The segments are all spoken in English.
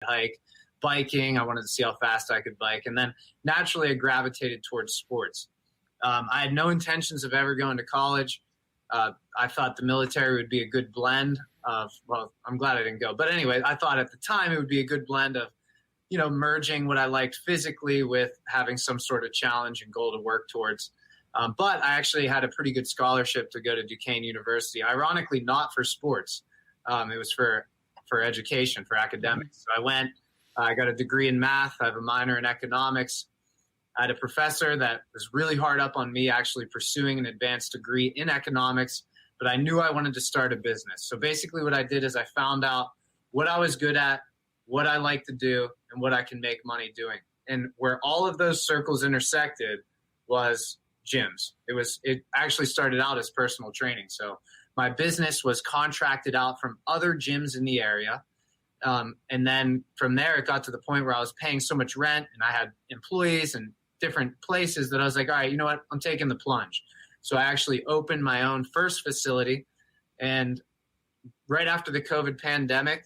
hike, biking. I wanted to see how fast I could bike. And then naturally I gravitated towards sports. I had no intentions of ever going to college. I thought the military would be a good blend of, well, I'm glad I didn't go. But anyway, I thought at the time it would be a good blend of, merging what I liked physically with having some sort of challenge and goal to work towards. But I actually had a pretty good scholarship to go to Duquesne University, ironically not for sports. It was for education, for academics. So I went, I got a degree in math. I have a minor in economics. I had a professor that was really hard up on me actually pursuing an advanced degree in economics, but I knew I wanted to start a business. So basically what I did is I found out what I was good at, what I like to do, and what I can make money doing. And where all of those circles intersected was gyms. It actually started out as personal training. So my business was contracted out from other gyms in the area. And then from there, it got to the point where I was paying so much rent and I had employees and different places that I was like, all right, you know what? I'm taking the plunge. So I actually opened my own first facility. And right after the COVID pandemic,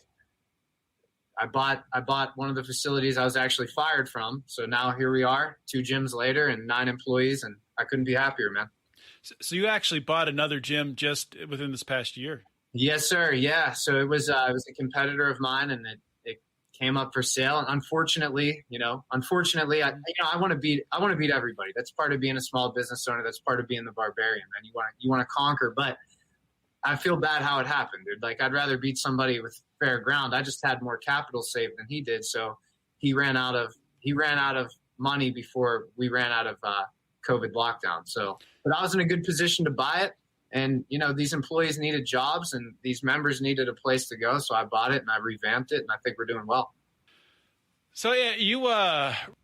I bought one of the facilities I was actually fired from. So now here we are, 2 gyms later and 9 employees, and I couldn't be happier, man. So you actually bought another gym just within this past year? Yes, sir. Yeah. So it was a competitor of mine, and it came up for sale. And unfortunately, I want to beat everybody. That's part of being a small business owner. That's part of being the barbarian, man. You want to conquer, but I feel bad how it happened, dude. Like, I'd rather beat somebody with fair ground. I just had more capital saved than he did. So he ran out of money before we ran out of COVID lockdown. So, but I was in a good position to buy it. And, these employees needed jobs and these members needed a place to go. So I bought it and I revamped it, and I think we're doing well. So yeah, you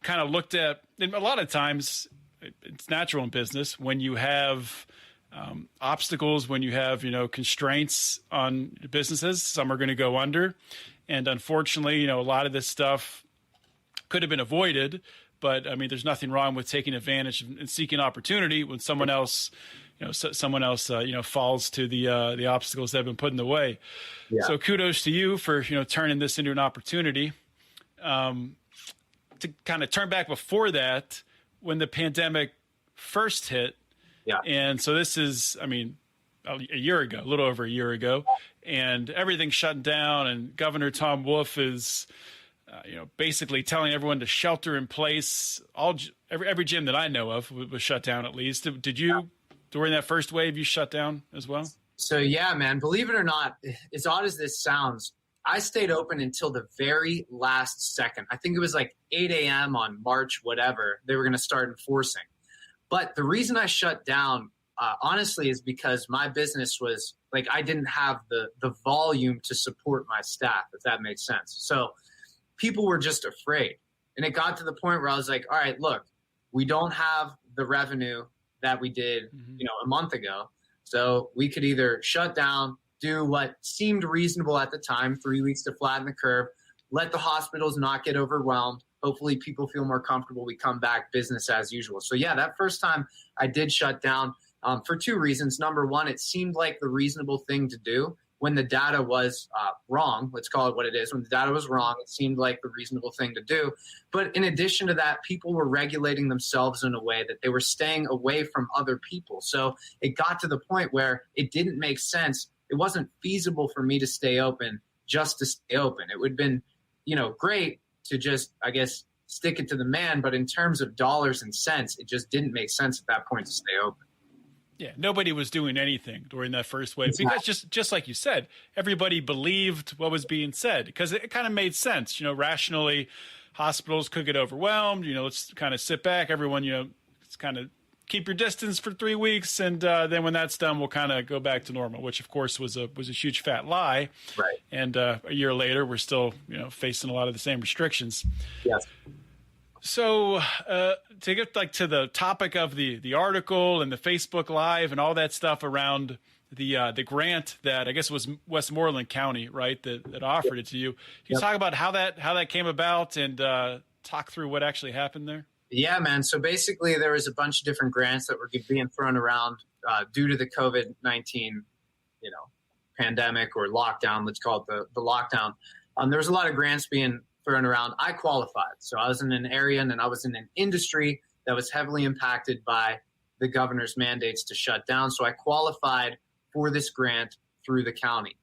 kind of looked at, and a lot of times it's natural in business when you have obstacles, when you have, constraints on businesses, some are going to go under. And unfortunately, a lot of this stuff could have been avoided, but I mean, there's nothing wrong with taking advantage and seeking opportunity when someone else, falls to the obstacles that have been put in the way. Yeah. So kudos to you for, turning this into an opportunity. To kind of turn back before that, when the pandemic first hit, yeah. And so this is, a year ago, a little over a year ago, and everything's shutting down, and Governor Tom Wolf is, basically telling everyone to shelter in place. Every gym that I know of was shut down at least. Did you, during that first wave, you shut down as well? So yeah, man, believe it or not, as odd as this sounds, I stayed open until the very last second. I think it was like 8 a.m. on March, whatever, they were going to start enforcing. But the reason I shut down, honestly, is because my business was like, I didn't have the volume to support my staff, if that makes sense. So people were just afraid. And it got to the point where I was like, all right, look, we don't have the revenue that we did, a month ago. So we could either shut down, do what seemed reasonable at the time, 3 weeks to flatten the curve, let the hospitals not get overwhelmed. Hopefully people feel more comfortable. We come back business as usual. So yeah, that first time I did shut down for 2 reasons. Number one, it seemed like the reasonable thing to do when the data was wrong. Let's call it what it is. When the data was wrong, it seemed like the reasonable thing to do. But in addition to that, people were regulating themselves in a way that they were staying away from other people. So it got to the point where it didn't make sense. It wasn't feasible for me to stay open just to stay open. It would have been, great to just, I guess, stick it to the man. But in terms of dollars and cents, it just didn't make sense at that point to stay open. Yeah, nobody was doing anything during that first wave because just like you said, everybody believed what was being said because it kind of made sense. Rationally, hospitals could get overwhelmed. Let's kind of sit back. Everyone, let's kind of keep your distance for 3 weeks, and then when that's done, we'll kind of go back to normal. Which, of course, was a huge fat lie. Right. And a year later, we're still facing a lot of the same restrictions. Yes. So to get to the topic of the article and the Facebook Live and all that stuff around the grant that I guess was Westmoreland County, right, that offered it to you. Can you talk about how that came about and talk through what actually happened there? Yeah, man. So basically there was a bunch of different grants that were being thrown around due to the COVID-19, pandemic or lockdown. Let's call it the lockdown. There was a lot of grants being thrown around. I qualified. So I was in an area and then I was in an industry that was heavily impacted by the governor's mandates to shut down. So I qualified for this grant through the county.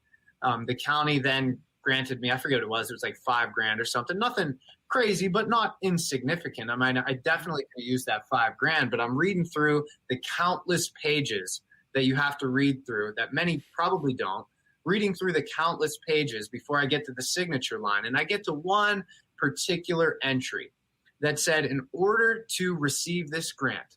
The county then granted me, I forget what it was like $5,000 or something. Nothing crazy, but not insignificant. I mean, I definitely could use that $5,000, but I'm reading through the countless pages that you have to read through that many probably don't, reading through the countless pages before I get to the signature line. And I get to one particular entry that said, in order to receive this grant,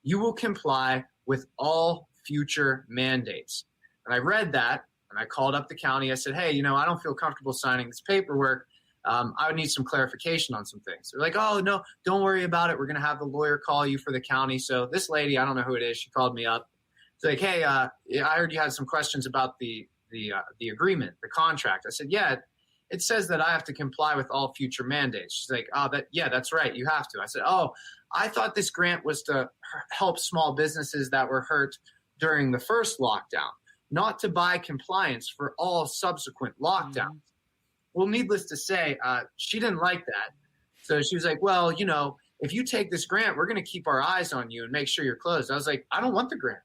you will comply with all future mandates. And I read that and I called up the county. I said, hey, I don't feel comfortable signing this paperwork. I would need some clarification on some things. They're like, oh, no, don't worry about it. We're going to have the lawyer call you for the county. So this lady, I don't know who it is, she called me up. It's like, hey, I heard you had some questions about the agreement, the contract. I said, yeah, it says that I have to comply with all future mandates. She's like, oh, that's right. You have to. I said, oh, I thought this grant was to help small businesses that were hurt during the first lockdown, not to buy compliance for all subsequent lockdowns. Mm-hmm. Well, needless to say, she didn't like that. So she was like, well, if you take this grant, we're going to keep our eyes on you and make sure you're closed. I was like, I don't want the grant.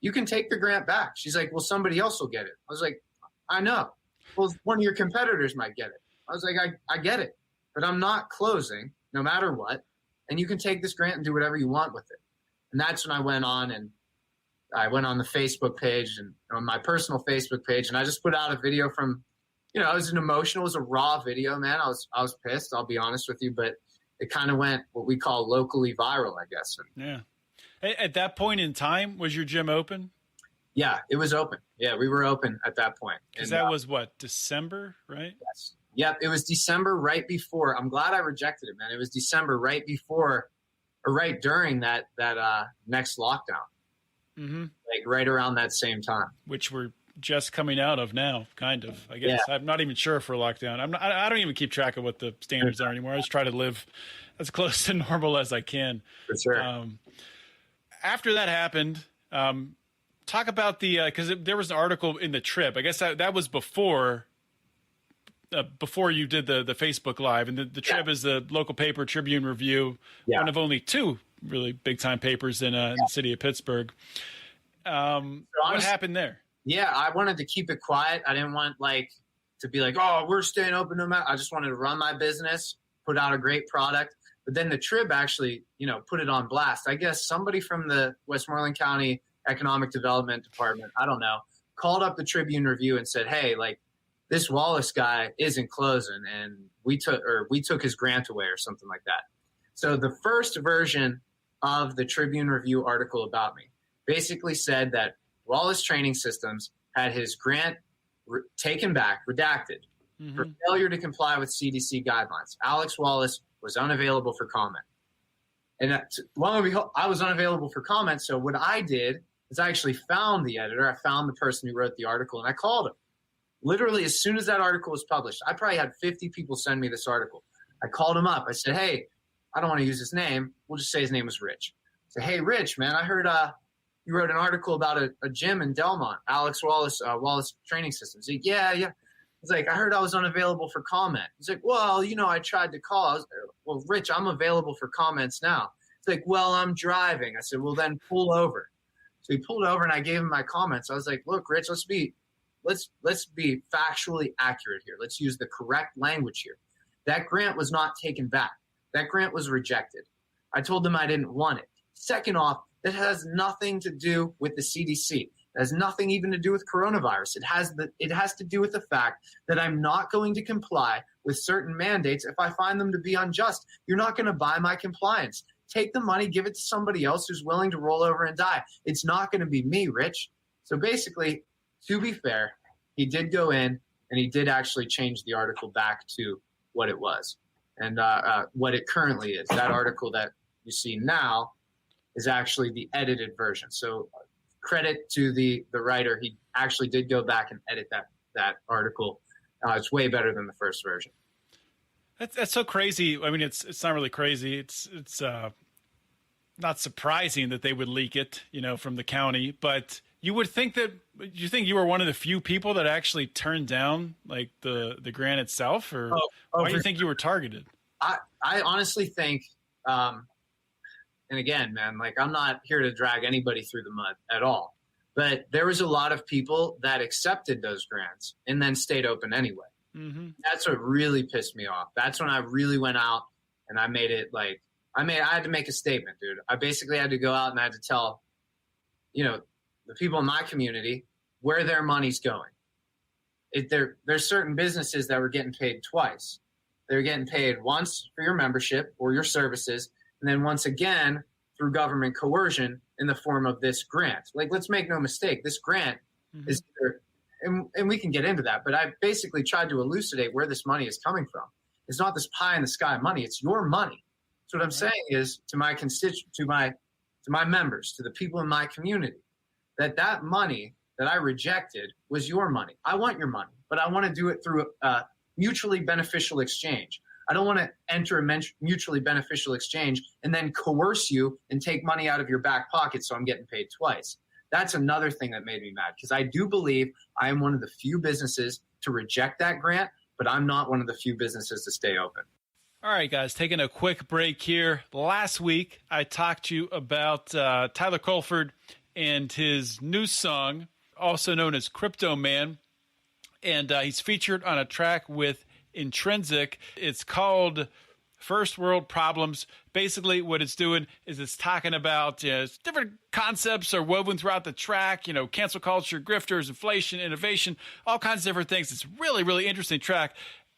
You can take the grant back. She's like, well, somebody else will get it. I was like, I know. Well, one of your competitors might get it. I was like, I get it, but I'm not closing no matter what. And you can take this grant and do whatever you want with it. And that's when I went on the Facebook page and on my personal Facebook page. And I just put out a video from, it was an emotional, it was a raw video, man. I was pissed, I'll be honest with you, but it kind of went what we call locally viral, I guess. Yeah. At that point in time, was your gym open? Yeah, it was open. Yeah, we were open at that point. Because that was what, December, right? Yes. Yep, it was December right before. I'm glad I rejected it, man. It was December right before or right during that next lockdown. Mm-hmm. Like right around that same time. Which we're just coming out of now, kind of, I guess. Yeah. I'm not even sure if we're locked down. I don't even keep track of what the standards are anymore. I just try to live as close to normal as I can. For sure. After that happened, talk about because there was an article in the Trib. I guess that was before you did the Facebook Live. And the Trib is the local paper, Tribune Review, one of only two really big-time papers in the city of Pittsburgh. What happened there? Yeah, I wanted to keep it quiet. I didn't want to be like, oh, we're staying open no matter. I just wanted to run my business, put out a great product. But then the Trib actually, put it on blast. I guess somebody from the Westmoreland County Economic Development Department, I don't know, called up the Tribune Review and said, hey, this Wallace guy isn't closing, and we took his grant away or something like that. So the first version of the Tribune Review article about me basically said that Wallace Training Systems had his grant taken back, redacted, for failure to comply with CDC guidelines. Alex Wallace was unavailable for comment. And I was unavailable for comment, so what I did is I actually found the editor. I found the person who wrote the article, and I called him. Literally, as soon as that article was published, I probably had 50 people send me this article. I called him up. I said, hey, I don't want to use his name. We'll just say his name was Rich. I said, hey, Rich, man, I heard you wrote an article about a gym in Delmont, Alex Wallace, Wallace Training Systems. He's like, yeah. He's like, I heard I was unavailable for comment. He's like, well, I tried to call. I was, well, Rich, I'm available for comments now. He's like, well, I'm driving. I said, well, then pull over. So he pulled over and I gave him my comments. I was like, look, Rich, let's be factually accurate here. Let's use the correct language here. That grant was not taken back. That grant was rejected. I told them I didn't want it. Second off, that has nothing to do with the CDC. It has nothing even to do with coronavirus. It has to do with the fact that I'm not going to comply with certain mandates if I find them to be unjust. You're not going to buy my compliance. Take the money, give it to somebody else who's willing to roll over and die. It's not going to be me, Rich. So basically, to be fair, he did go in and he did actually change the article back to what it was and what it currently is. That article that you see now is actually the edited version. So credit to the writer. He actually did go back and edit that article. It's way better than the first version. That's so crazy. I mean, it's not really crazy. It's not surprising that they would leak it, from the county, but You would think that, you think you were one of the few people that actually turned down like the grant itself, or why do you think you were targeted? I honestly think, and again, man, like I'm not here to drag anybody through the mud at all, but there was a lot of people that accepted those grants and then stayed open anyway. Mm-hmm. That's what really pissed me off. That's when I really went out and I made it like, I had to make a statement, dude. I basically had to go out and I had to tell, the people in my community where their money's going. There's certain businesses that were getting paid twice. They're getting paid once for your membership or your services, and then once again through government coercion in the form of this grant. Like, let's make no mistake, this grant is either, and we can get into that, but I basically tried to elucidate where this money is coming from. It's not this pie in the sky money. It's your money. So what I'm saying is to my to my members, to the people in my community, that money that I rejected was your money. I want your money, but I want to do it through a mutually beneficial exchange. I don't want to enter a mutually beneficial exchange and then coerce you and take money out of your back pocket so I'm getting paid twice. That's another thing that made me mad, because I do believe I am one of the few businesses to reject that grant, but I'm not one of the few businesses to stay open. All right, guys, taking a quick break here. Last week, I talked to you about Tyler Colford and his new song, also known as Crypto Man. And he's featured on a track with Intrinsic. It's called First World Problems. Basically, what it's doing is it's talking about different concepts are woven throughout the track, cancel culture, grifters, inflation, innovation, all kinds of different things. It's really, really interesting track.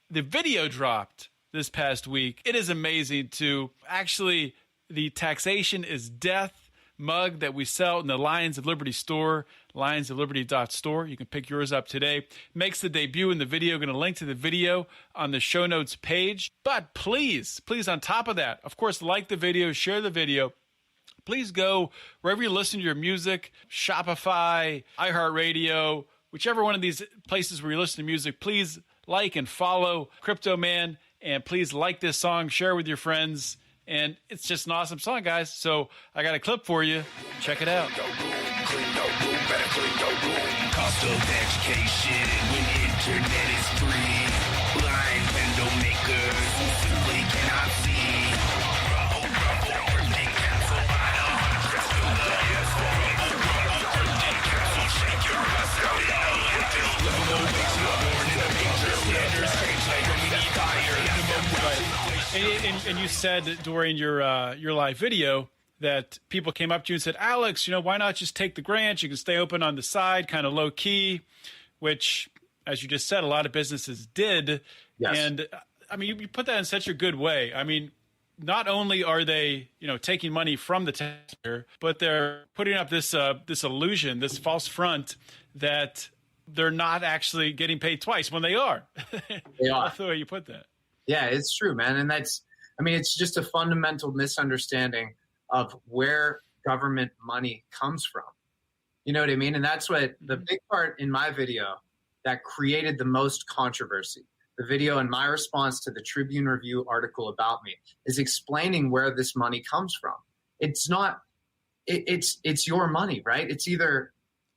The video dropped this past week. It is amazing too. Actually, the Taxation is Death mug that we sell in the Lions of Liberty store, lionsofliberty.store. You can pick yours up today. Makes the debut in the video. Going to link to the video on the show notes page. But please, on top of that, of course, like the video, share the video. Please go wherever you listen to your music, Shopify, iHeartRadio, whichever one of these places where you listen to music, please like and follow Crypto Man. And please like this song, share with your friends. And it's just an awesome song, guys. So I got a clip for you. Check it out. Cost of education when internet is free. Blind window makers who simply cannot see. And you said during your live video that people came up to you and said, Alex, why not just take the grant? You can stay open on the side, kind of low key, which, as you just said, a lot of businesses did. Yes. And I mean, you put that in such a good way. I mean, not only are they, taking money from the taxpayer, but they're putting up this illusion, this false front that they're not actually getting paid twice when they are. They are. That's the way you put that. Yeah, it's true, man. And it's just a fundamental misunderstanding of where government money comes from. You know what I mean? And that's what the big part in my video that created the most controversy. The video and my response to the Tribune Review article about me is explaining where this money comes from. It's not, it's your money, right? It's either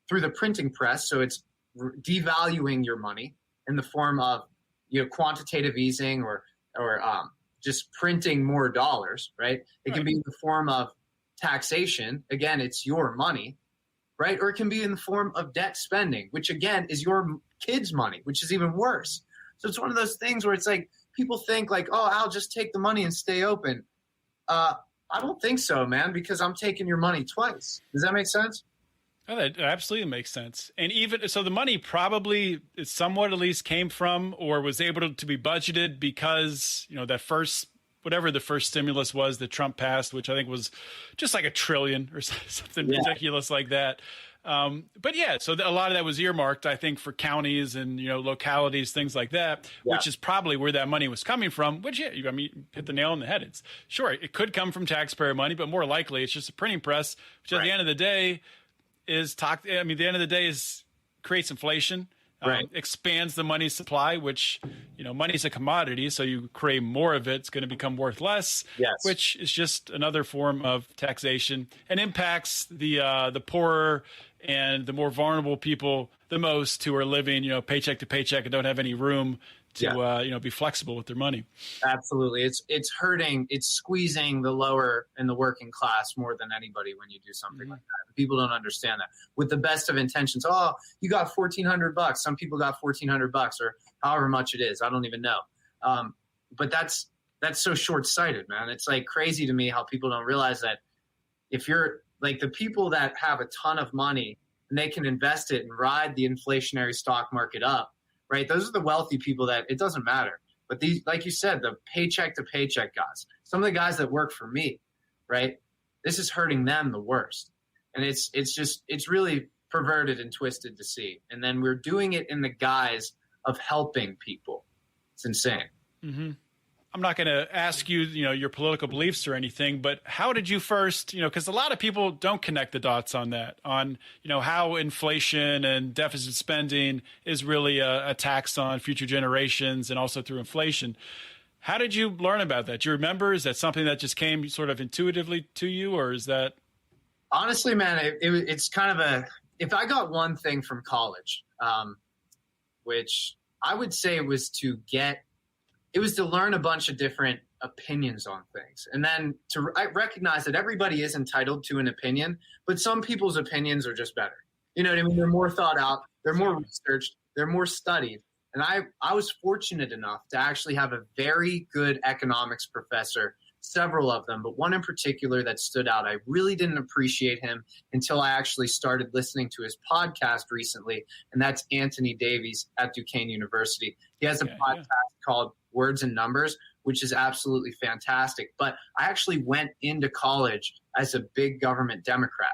through the printing press, so it's devaluing your money in the form of quantitative easing or just printing more dollars, right? It can be in the form of taxation. Again, it's your money, right? Or it can be in the form of debt spending, which again is your kids' money, which is even worse. So it's one of those things where it's like people think like, oh, I'll just take the money and stay open. I don't think so, man, because I'm taking your money twice. Does that make sense? Oh, that absolutely makes sense. And even so, the money probably somewhat at least came from or was able to be budgeted because, that first, whatever the first stimulus was that Trump passed, which I think was just like $1 trillion or something ridiculous like that. But yeah, so a lot of that was earmarked, I think, for counties and, localities, things like that, which is probably where that money was coming from, which, hit the nail on the head. It's sure, it could come from taxpayer money, but more likely it's just a printing press, which at the end of the day is creates inflation. expands the money supply, which, money's a commodity. So you create more of it, it's going to become worth less, which is just another form of taxation and impacts the poorer and the more vulnerable people the most, who are living, paycheck to paycheck and don't have any room to, be flexible with their money. Absolutely. It's hurting. It's squeezing the lower and the working class more than anybody when you do something like that. People don't understand that. With the best of intentions, you got $1,400. Some people got $1,400 or however much it is. I don't even know. But that's so short-sighted, man. It's like crazy to me how people don't realize that if you're like the people that have a ton of money and they can invest it and ride the inflationary stock market up, right? Those are the wealthy people that it doesn't matter. But these, like you said, the paycheck to paycheck guys, some of the guys that work for me, right? This is hurting them the worst. And it's really perverted and twisted to see. And then we're doing it in the guise of helping people. It's insane. Mm-hmm. I'm not going to ask you, your political beliefs or anything, but how did you first, because a lot of people don't connect the dots on that, on, how inflation and deficit spending is really a tax on future generations and also through inflation. How did you learn about that? Do you remember? Is that something that just came sort of intuitively to you, or is that? Honestly, man, it's kind of if I got one thing from college, which I would say was to learn a bunch of different opinions on things. And then I recognize that everybody is entitled to an opinion, but some people's opinions are just better. You know what I mean? They're more thought out, they're more researched, they're more studied. And I was fortunate enough to actually have a very good economics professor, several of them, but one in particular that stood out. I really didn't appreciate him until I actually started listening to his podcast recently, and that's Anthony Davies at Duquesne University. He has a podcast called Words and Numbers, which is absolutely fantastic. But I actually went into college as a big government Democrat,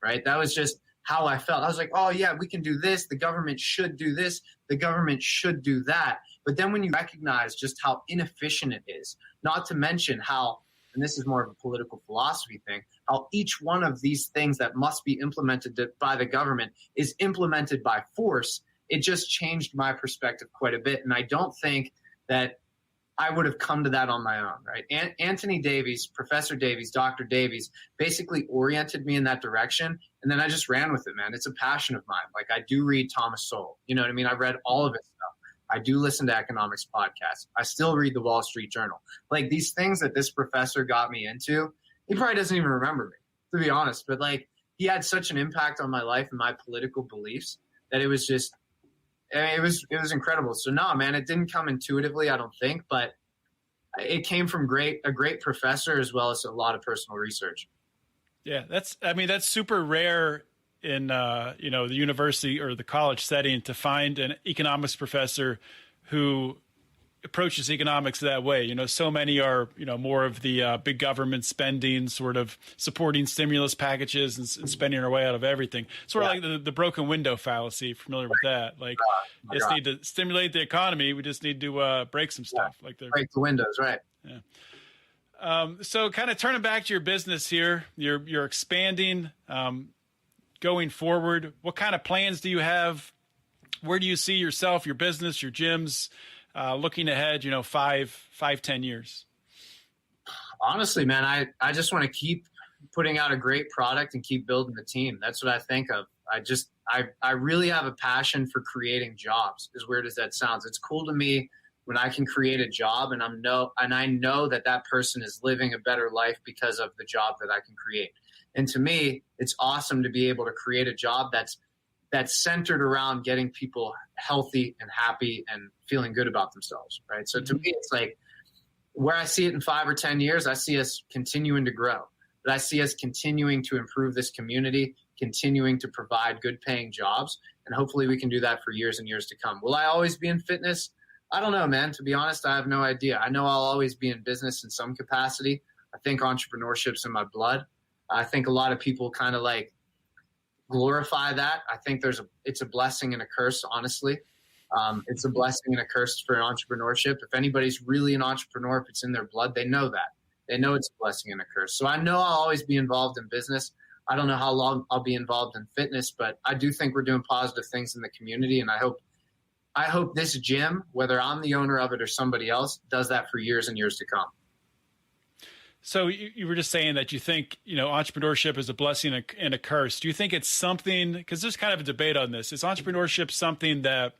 right? That was just how I felt. I was like, oh yeah, we can do this. The government should do this. The government should do that. But then when you recognize just how inefficient it is, not to mention how, and this is more of a political philosophy thing, how each one of these things that must be implemented by the government is implemented by force, it just changed my perspective quite a bit. And I don't think that I would have come to that on my own, right? Anthony Davies, Professor Davies, Dr. Davies basically oriented me in that direction. And then I just ran with it, man. It's a passion of mine. Like I do read Thomas Sowell. You know what I mean? I read all of his stuff. I do listen to economics podcasts. I still read the Wall Street Journal. Like these things that this professor got me into, he probably doesn't even remember me, to be honest. But like he had such an impact on my life and my political beliefs that it was just, it was incredible. So no, man, it didn't come intuitively, I don't think, but it came from a great professor as well as a lot of personal research. Yeah, that's super rare in the university or the college setting to find an economics professor who approaches economics that way. So many are, more of the big government spending, sort of supporting stimulus packages and spending our way out of everything. Sort of like the broken window fallacy, familiar with that? Like, you just need to stimulate the economy. We just need to break some stuff. Like break the windows, right? Yeah. So kind of turning back to your business here, you're expanding, going forward. What kind of plans do you have? Where do you see yourself, your business, your gyms, looking ahead, 5-10 years? Honestly, man, I just want to keep putting out a great product and keep building the team. That's what I think of. I really have a passion for creating jobs, as weird as that sounds. It's cool to me when I can create a job and I know that person is living a better life because of the job that I can create. And to me, it's awesome to be able to create a job that's centered around getting people healthy and happy and feeling good about themselves, right? So to me, it's like where I see it in 5 or 10 years, I see us continuing to grow. But I see us continuing to improve this community, continuing to provide good paying jobs, and hopefully we can do that for years and years to come. Will I always be in fitness? I don't know, man. To be honest, I have no idea. I know I'll always be in business in some capacity. I think entrepreneurship's in my blood. I think a lot of people kind of like glorify that. I think it's a blessing and a curse, honestly. It's a blessing and a curse for entrepreneurship. If anybody's really an entrepreneur, if it's in their blood, they know that. They know it's a blessing and a curse. So I know I'll always be involved in business. I don't know how long I'll be involved in fitness, but I do think we're doing positive things in the community, and I hope I hope this gym, whether I'm the owner of it or somebody else, does that for years and years to come. So you were just saying that you think, entrepreneurship is a blessing and a curse. Do you think it's something, because there's kind of a debate on this, is entrepreneurship something that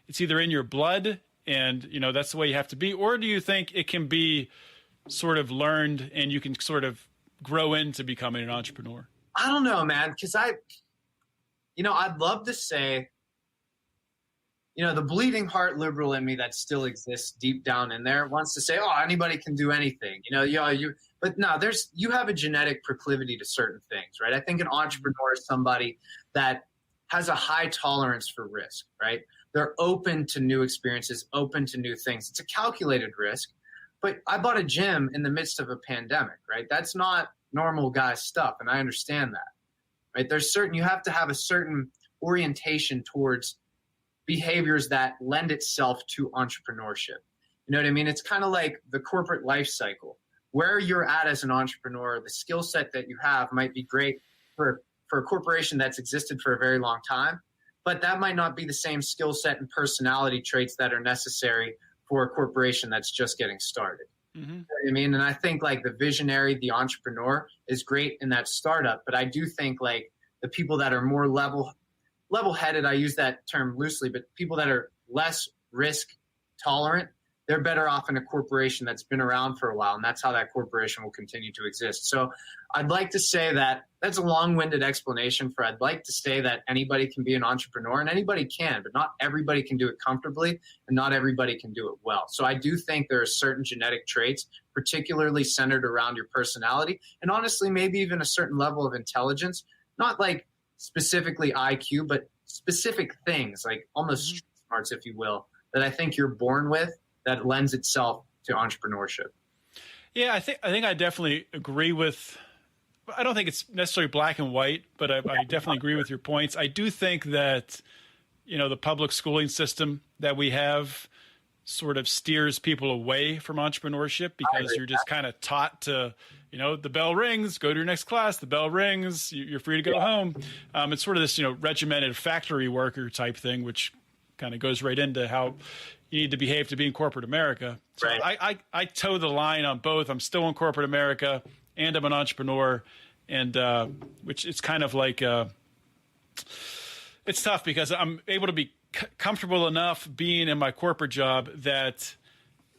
it's either in your blood and, that's the way you have to be, or do you think it can be sort of learned and you can sort of grow into becoming an entrepreneur? I don't know, man, because I'd love to say, the bleeding heart liberal in me that still exists deep down in there wants to say, oh, anybody can do anything, but no, you have a genetic proclivity to certain things, right? I think an entrepreneur is somebody that has a high tolerance for risk, right? They're open to new experiences, open to new things. It's a calculated risk, but I bought a gym in the midst of a pandemic, right? That's not normal guy stuff, and I understand that, right? You have to have a certain orientation towards behaviors that lend itself to entrepreneurship. You know what I mean? It's kind of like the corporate life cycle. Where you're at as an entrepreneur, the skill set that you have might be great for a corporation that's existed for a very long time, but that might not be the same skill set and personality traits that are necessary for a corporation that's just getting started. Mm-hmm. You know what I mean? And I think like the visionary, the entrepreneur is great in that startup, but I do think like the people that are more level-headed, I use that term loosely, but people that are less risk tolerant, they're better off in a corporation that's been around for a while, and that's how that corporation will continue to exist. So I'd like to say that's a long-winded explanation for I'd like to say that anybody can be an entrepreneur, and anybody can, but not everybody can do it comfortably, and not everybody can do it well. So I do think there are certain genetic traits, particularly centered around your personality, and honestly, maybe even a certain level of intelligence, not like specifically IQ, but specific things, like almost street smarts, if you will, that I think you're born with that lends itself to entrepreneurship. Yeah, I think I definitely agree with, I don't think it's necessarily black and white, but I definitely agree with your points. I do think that, the public schooling system that we have sort of steers people away from entrepreneurship because you're just kind of taught to, the bell rings, go to your next class, the bell rings, you're free to go home. It's sort of this, regimented factory worker type thing, which kind of goes right into how you need to behave to be in corporate America. So right. I toe the line on both. I'm still in corporate America and I'm an entrepreneur, and which it's kind of like it's tough because I'm able to be comfortable enough being in my corporate job that,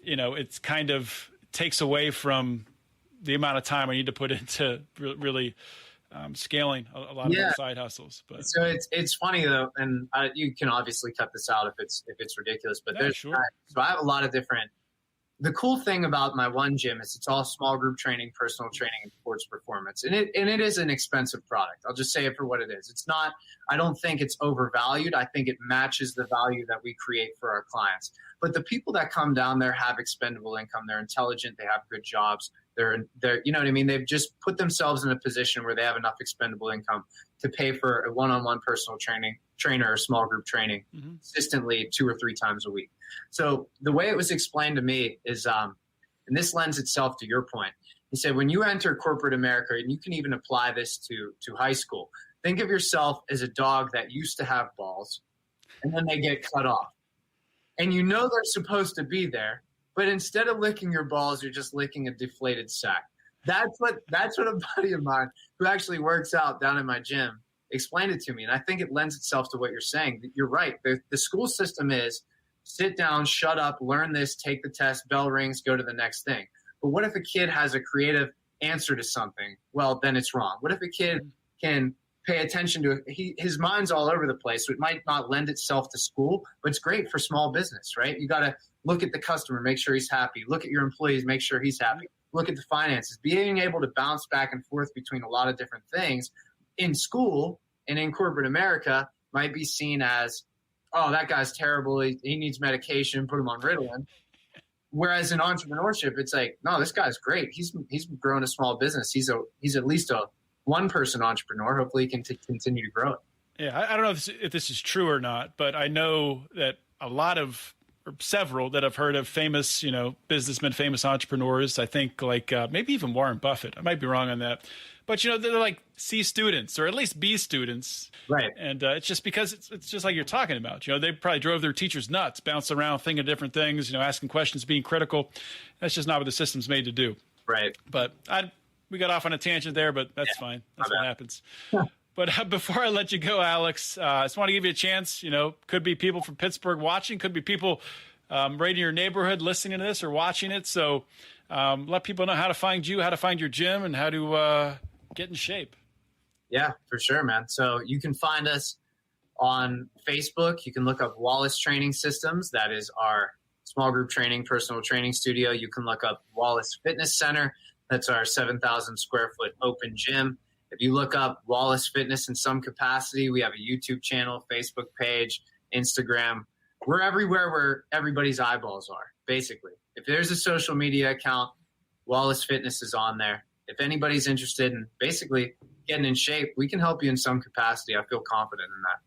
it's kind of takes away from the amount of time I need to put into really scaling a lot of the side hustles. But so it's funny though, and you can obviously cut this out if it's ridiculous. But so I have a lot of different. The cool thing about my one gym is it's all small group training, personal training, and sports performance, and it is an expensive product. I'll just say it for what it is. It's not. I don't think it's overvalued. I think it matches the value that we create for our clients. But the people that come down there have expendable income. They're intelligent. They have good jobs. They're you know what I mean? They've just put themselves in a position where they have enough expendable income to pay for a one-on-one personal trainer or small group training consistently 2 or 3 times a week. So the way it was explained to me is, and this lends itself to your point. He said, when you enter corporate America, and you can even apply this to high school, think of yourself as a dog that used to have balls, and then they get cut off. And they're supposed to be there, but instead of licking your balls, you're just licking a deflated sack. That's what a buddy of mine who actually works out down in my gym explained it to me. And I think it lends itself to what you're saying. You're right. The school system is sit down, shut up, learn this, take the test, bell rings, go to the next thing. But what if a kid has a creative answer to something? Well, then it's wrong. What if a kid can pay attention to it? His mind's all over the place, so it might not lend itself to school, but it's great for small business, right? You got to look at the customer, make sure he's happy. Look at your employees, make sure he's happy. Look at the finances. Being able to bounce back and forth between a lot of different things in school and in corporate America might be seen as, oh, that guy's terrible. He needs medication. Put him on Ritalin. Whereas in entrepreneurship, it's like, no, this guy's great. He's grown a small business. He's at least a one-person entrepreneur. Hopefully, he can continue to grow it. Yeah, I don't know if this is true or not, but I know that a lot of or several that I've heard of, famous, businessmen, famous entrepreneurs. I think like maybe even Warren Buffett. I might be wrong on that. But, they're like C students or at least B students. Right. And it's just because it's just like you're talking about. They probably drove their teachers nuts, bouncing around, thinking of different things, asking questions, being critical. That's just not what the system's made to do. Right. But we got off on a tangent there, but that's fine. That's what happens. But before I let you go, Alex, I just want to give you a chance. Could be people from Pittsburgh watching, could be people right in your neighborhood listening to this or watching it. So let people know how to find you, how to find your gym, and how to get in shape. Yeah, for sure, man. So you can find us on Facebook. You can look up Wallace Training Systems. That is our small group training, personal training studio. You can look up Wallace Fitness Center. That's our 7,000 square foot open gym. If you look up Wallace Fitness in some capacity, we have a YouTube channel, Facebook page, Instagram. We're everywhere where everybody's eyeballs are, basically. If there's a social media account, Wallace Fitness is on there. If anybody's interested in basically getting in shape, we can help you in some capacity. I feel confident in that.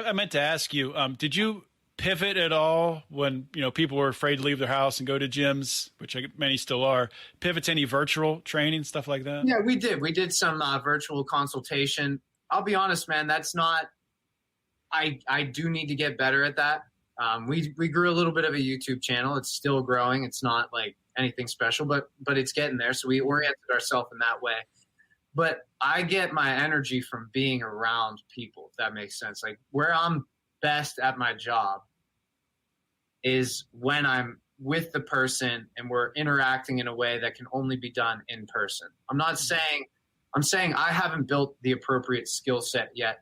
I meant to ask you, did you pivot at all when, people were afraid to leave their house and go to gyms, which many still are, pivot to any virtual training, stuff like that? Yeah, we did. We did some virtual consultation. I'll be honest, man, that's not, I do need to get better at that. We grew a little bit of a YouTube channel. It's still growing. It's not like anything special, but it's getting there. So we oriented ourselves in that way. But I get my energy from being around people, if that makes sense. Like where I'm best at my job is when I'm with the person and we're interacting in a way that can only be done in person. I'm saying I haven't built the appropriate skill set yet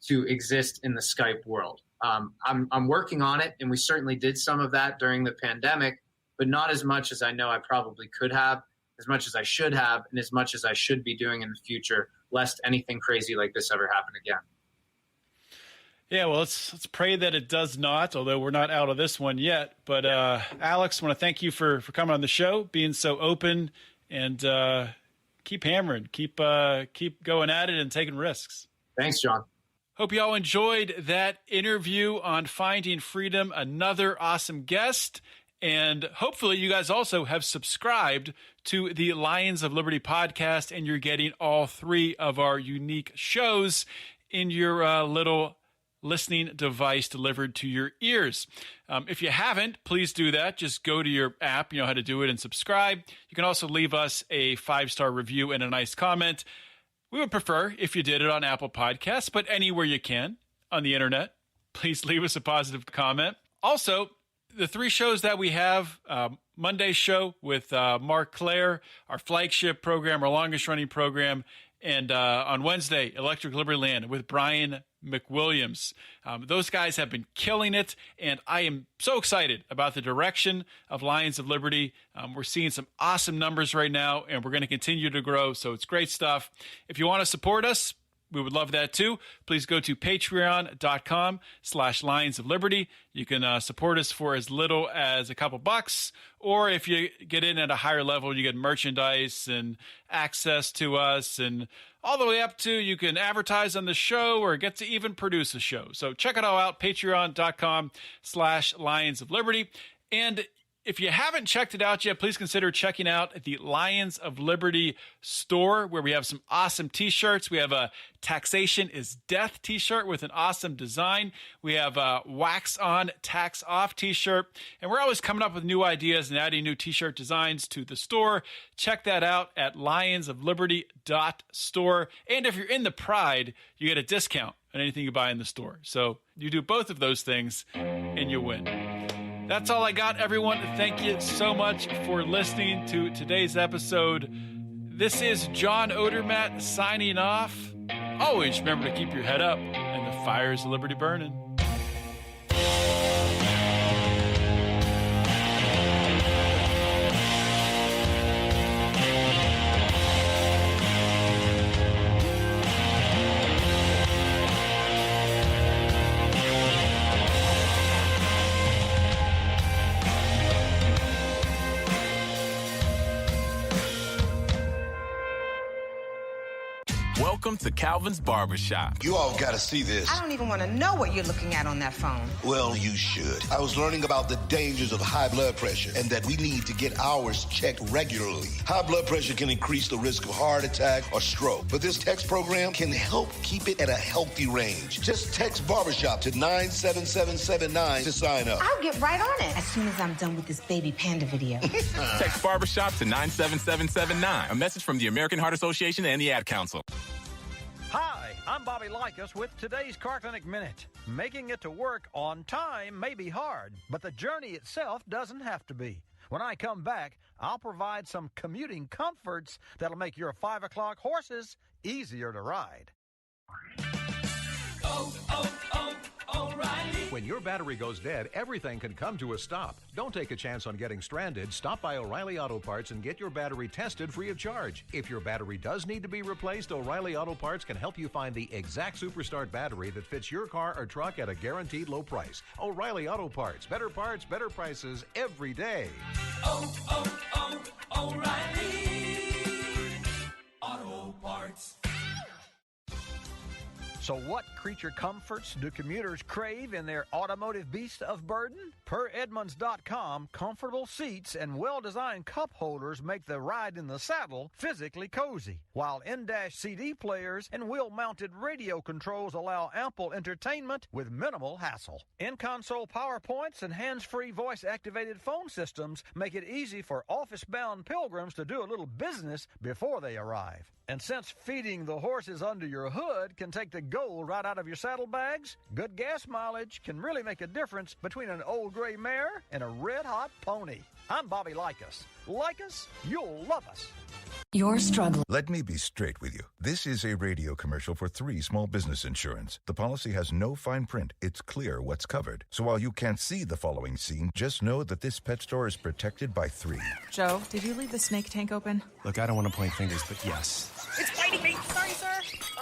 to exist in the Skype world. I'm working on it, and we certainly did some of that during the pandemic, but not as much as I know I probably could have, as much as I should have, and as much as I should be doing in the future, lest anything crazy like this ever happen again. Yeah, well, let's pray that it does not, although we're not out of this one yet. But Alex, I want to thank you for coming on the show, being so open, and keep hammering, keep going at it and taking risks. Thanks, John. Hope you all enjoyed that interview on Finding Freedom. Another awesome guest. And hopefully you guys also have subscribed to the Lions of Liberty podcast, and you're getting all three of our unique shows in your little listening device delivered to your ears. If you haven't, please do that. Just go to your app, you know how to do it, and subscribe. You can also leave us a 5-star review and a nice comment. We would prefer if you did it on Apple Podcasts, but anywhere you can on the internet, please leave us a positive comment. Also, the 3 shows that we have, Monday's show with Mark Claire, our flagship program, our longest running program, and on Wednesday, Electric Liberty Land with Brian McWilliams. Those guys have been killing it, and I am so excited about the direction of Lions of Liberty. We're seeing some awesome numbers right now, and we're going to continue to grow, so it's great stuff. If you want to support us, we would love that too. Please go to patreon.com/Lions of Liberty. You can support us for as little as a couple bucks, or if you get in at a higher level, you get merchandise and access to us, and all the way up to you can advertise on the show or get to even produce a show. So check it all out, patreon.com/Lions of Liberty. And if you haven't checked it out yet, please consider checking out the Lions of Liberty store, where we have some awesome t-shirts. We have a Taxation is Death t-shirt with an awesome design. We have a Wax On, Tax Off t-shirt. And we're always coming up with new ideas and adding new t-shirt designs to the store. Check that out at lionsofliberty.store. And if you're in the Pride, you get a discount on anything you buy in the store. So you do both of those things and you win. That's all I got, everyone. Thank you so much for listening to today's episode. This is John Odermatt signing off. Always remember to keep your head up and the fires of liberty burning. Welcome to Calvin's Barbershop. You all gotta see this. I don't even want to know what you're looking at on that phone. Well, you should. I was learning about the dangers of high blood pressure and that we need to get ours checked regularly. High blood pressure can increase the risk of heart attack or stroke, but this text program can help keep it at a healthy range. Just text Barbershop to 97779 to sign up. I'll get right on it as soon as I'm done with this baby panda video. Text Barbershop to 97779. A message from the American Heart Association and the Ad Council. Hi, I'm Bobby Likas with today's Car Clinic Minute. Making it to work on time may be hard, but the journey itself doesn't have to be. When I come back, I'll provide some commuting comforts that'll make your 5 o'clock horses easier to ride. O'Reilly. When your battery goes dead, everything can come to a stop. Don't take a chance on getting stranded. Stop by O'Reilly Auto Parts and get your battery tested free of charge. If your battery does need to be replaced, O'Reilly Auto Parts can help you find the exact Superstart battery that fits your car or truck at a guaranteed low price. O'Reilly Auto Parts, better prices every day. O'Reilly Auto Parts. So what creature comforts do commuters crave in their automotive beast of burden? Per Edmunds.com, comfortable seats and well-designed cup holders make the ride in the saddle physically cozy, while in-dash CD players and wheel-mounted radio controls allow ample entertainment with minimal hassle. In-console PowerPoints and hands-free voice-activated phone systems make it easy for office-bound pilgrims to do a little business before they arrive. And since feeding the horses under your hood can take the gold right out of your saddlebags, good gas mileage can really make a difference between an old gray mare and a red-hot pony. I'm Bobby Likas. Like us, you'll love us. You're struggling. Let me be straight with you. This is a radio commercial for 3 small business insurance. The policy has no fine print. It's clear what's covered. So while you can't see the following scene, just know that this pet store is protected by 3. Joe, did you leave the snake tank open? Look, I don't want to point fingers, but yes. It's biting me! Sorry, sir!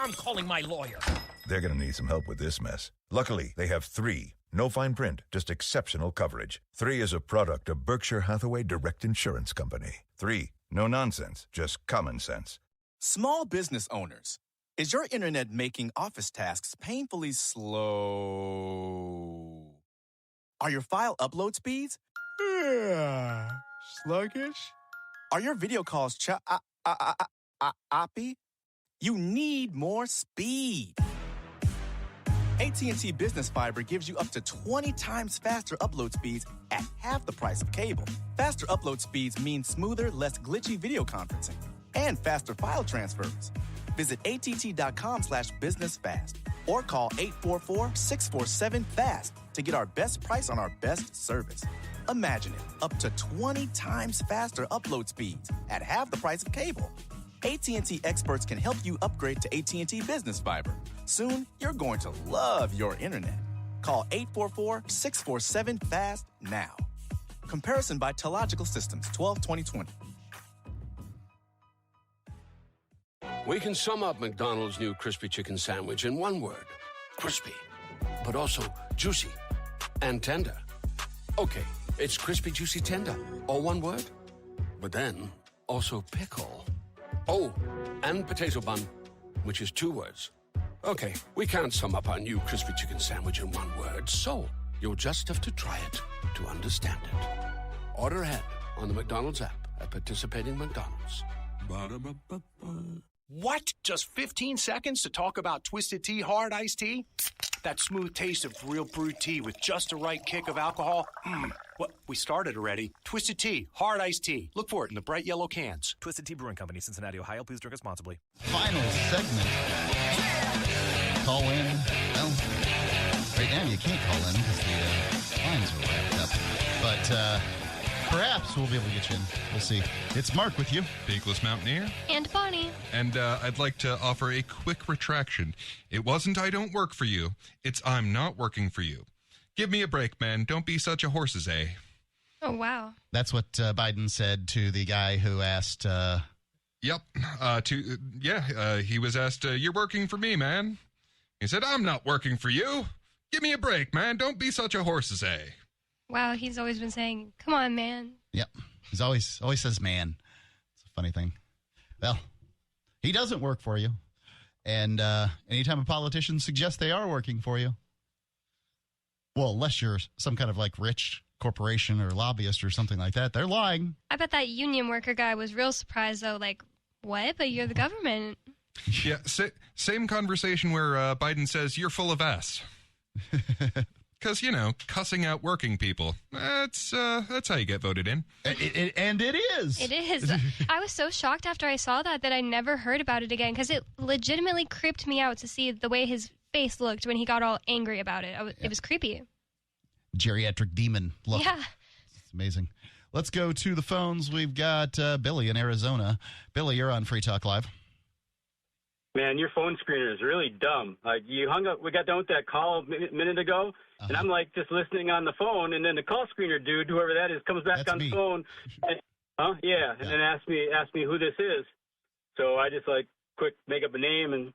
I'm calling my lawyer. They're going to need some help with this mess. Luckily, they have 3. No fine print, just exceptional coverage. 3 is a product of Berkshire Hathaway Direct Insurance Company. 3. No nonsense, just common sense. Small business owners, is your internet making office tasks painfully slow? Are your file upload speeds? Sluggish? Are your video calls choppy? You need more speed. AT&T Business Fiber gives you up to 20 times faster upload speeds at half the price of cable. Faster upload speeds mean smoother, less glitchy video conferencing and faster file transfers. Visit att.com/businessfast or call 844-647-FAST to get our best price on our best service. Imagine it, up to 20 times faster upload speeds at half the price of cable. AT&T experts can help you upgrade to AT&T Business Fiber. Soon, you're going to love your internet. Call 844-647-FAST now. Comparison by Telogical Systems, 12-2020. We can sum up McDonald's new crispy chicken sandwich in one word. Crispy, but also juicy and tender. Okay, it's crispy, juicy, tender, all one word. But then, also pickle. Oh, and potato bun, which is 2 words. Okay, we can't sum up our new crispy chicken sandwich in one word, so you'll just have to try it to understand it. Order ahead on the McDonald's app at participating McDonald's. Ba-da-ba-ba-ba. What? Just 15 seconds to talk about Twisted Tea Hard Iced Tea? That smooth taste of real brewed tea with just the right kick of alcohol. What? We started already. Twisted Tea Hard Iced Tea. Look for it in the bright yellow cans. Twisted Tea Brewing Company, Cincinnati, Ohio. Please drink responsibly. Final segment. Call in. Well, right now you can't call in because the lines are wrapped up. But perhaps we'll be able to get you in. We'll see. It's Mark with you. Beakless Mountaineer. And Bonnie. And I'd like to offer a quick retraction. It wasn't I don't work for you. It's I'm not working for you. Give me a break, man. Don't be such a horse's eh? Oh, wow. That's what Biden said to the guy who asked... Yep. He was asked, you're working for me, man. He said, I'm not working for you. Give me a break, man. Don't be such a horse's eh? Wow, he's always been saying, come on, man. Yep. He's always says man. It's a funny thing. Well, he doesn't work for you. And anytime a politician suggests they are working for you, well, unless you're some kind of like rich corporation or lobbyist or something like that, they're lying. I bet that union worker guy was real surprised, though. Like, what? But you're the government. Yeah, same conversation where Biden says, you're full of ass. Because, cussing out working people, that's how you get voted in. And it is. It is. I was so shocked after I saw that I never heard about it again, because it legitimately creeped me out to see the way his face looked when he got all angry about it. It was creepy. Geriatric demon look. Yeah. It's amazing. Let's go to the phones. We've got Billy in Arizona. Billy, you're on Free Talk Live. Man, your phone screener is really dumb. You hung up. We got done with that call a minute ago, and I'm like just listening on the phone, and then the call screener dude, whoever that is, comes back on the phone, and, and then asked me who this is. So I just quick make up a name and